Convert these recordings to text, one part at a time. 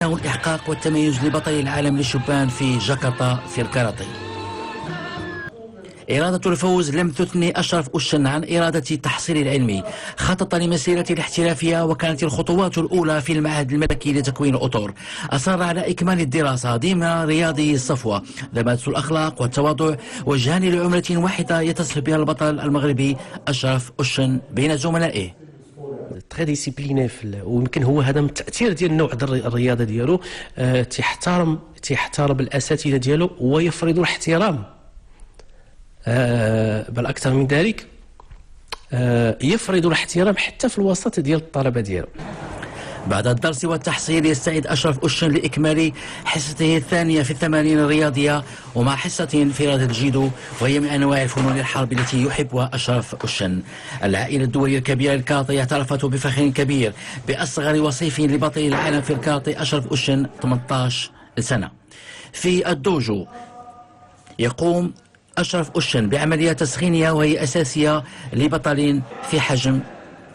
أنه الإحقاق والتميز لبطل العالم للشبان في جاكرتا في الكاراتيه. إرادة الفوز لم تثني أشرف أوشن عن إرادة التحصيل العلمي. خطط لمسيرته الاحترافية وكانت الخطوات الأولى في المعهد الملكي لتكوين الأطر. أصر على إكمال الدراسة ضمن رياضي الصفوة، ذمات الأخلاق والتواضع وجهان لعملة واحدة يتصف بها البطل المغربي أشرف أوشن بين زملائه. تري ديسيبليني ويمكن هو هذا من التاثير ديال النوع الرياضه ديالو. تيحترم الاساتذه ديالو ويفرض الاحترام، بل اكثر من ذلك يفرض الاحترام حتى في الوسط ديال الطلبه ديالو. بعد الدرس والتحصيل يستعد أشرف أوشن لإكمال حصته الثانية في التمارين الرياضية، ومع حصة في رياضة الجيدو وهي من أنواع الفنون الحرب التي يحبها أشرف أوشن. العائلة الدولية الكبيرة للكاراتيه اعترفت بفخر كبير بأصغر وصيف لبطل العالم في الكاراتيه أشرف أوشن 18 سنة. في الدوجو يقوم أشرف أوشن بعمليات تسخينية وهي أساسية لبطل في حجم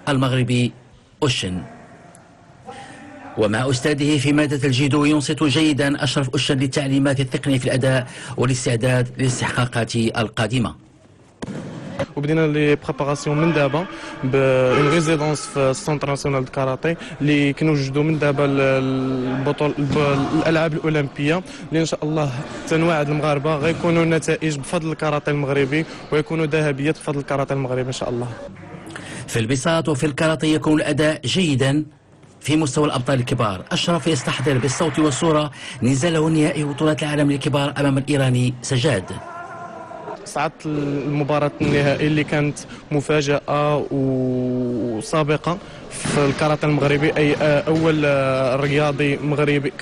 المغربي أوشن. ومع أستاذه في مادة الجيدو ينصت جيدا أشرف أوشن للتعليمات التقنية في الأداء والاستعداد للاستحقاقات القادمة. وبدينا لي بريباراسيون من دابا بون ريزيدونس في السونتر ناسيونال دو كاراتيه اللي كنوجدوا من دابا الالعاب الاولمبيه اللي ان شاء الله تنوعد المغاربه غيكونوا نتائج بفضل الكاراتيه المغربي ويكونوا ذهبيات بفضل الكاراتيه المغربي ان شاء الله. في البساط وفي الكاراتيه يكون الأداء جيدا في مستوى الأبطال الكبار. أشرف يستحضر بالصوت والصورة نزاله النهائي بطولات العالم للكبار أمام الإيراني سجاد. صعدت المباراة النهائي اللي كانت مفاجأة وسابقة في الكاراتيه المغربي، أي أول رياضي مغربي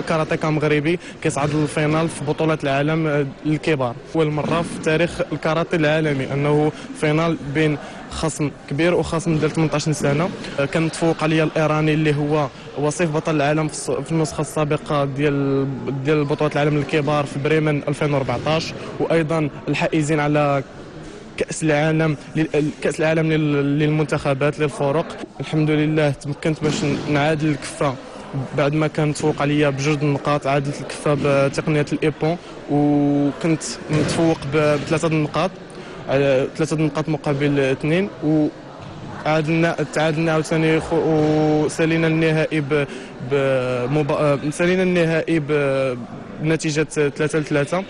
كاراتيكا مغربي كيصعد للفينال في بطولات العالم للكبار. أول مرة في تاريخ الكاراتيه العالمي أنه فينال بين خصم كبير وخصم ديال 18 سنة. كان متفوق عليا الإيراني اللي هو وصيف بطل العالم في النسخة السابقة ديال بطولة العالم للكبار في بريمن 2014، وأيضا الحائزين على كأس العالم للمنتخبات للفرق. الحمد لله تمكنت باش نعادل الكفة بعد ما كان تفوق عليا بجوج النقاط. عادلت الكفة بتقنية الإيبون وكنت متفوق بثلاثة النقاط، 3 نقاط مقابل 2، تعادلنا عاوتاني وسالينا النهائي بنتيجة 3-3.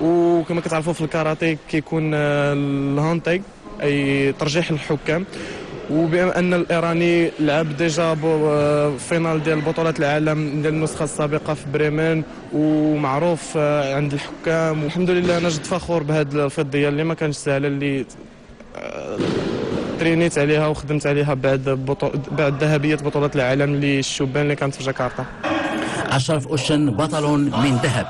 وكما كتعرفوا في الكاراتيه كيكون الهانتي أي ترجيح الحكام، وبما ان الايراني لعب ديجا فينال ديال بطولات العالم ديال النسخه السابقه في بريمن ومعروف عند الحكام. والحمد لله انا جد فخور بهذه الفضيه اللي ما كانش سهله، اللي ترينيت عليها وخدمت عليها بعد ذهبيه بطولات العالم للشبان اللي كانت في جاكرتا. أشرف أوشن بطل من ذهب.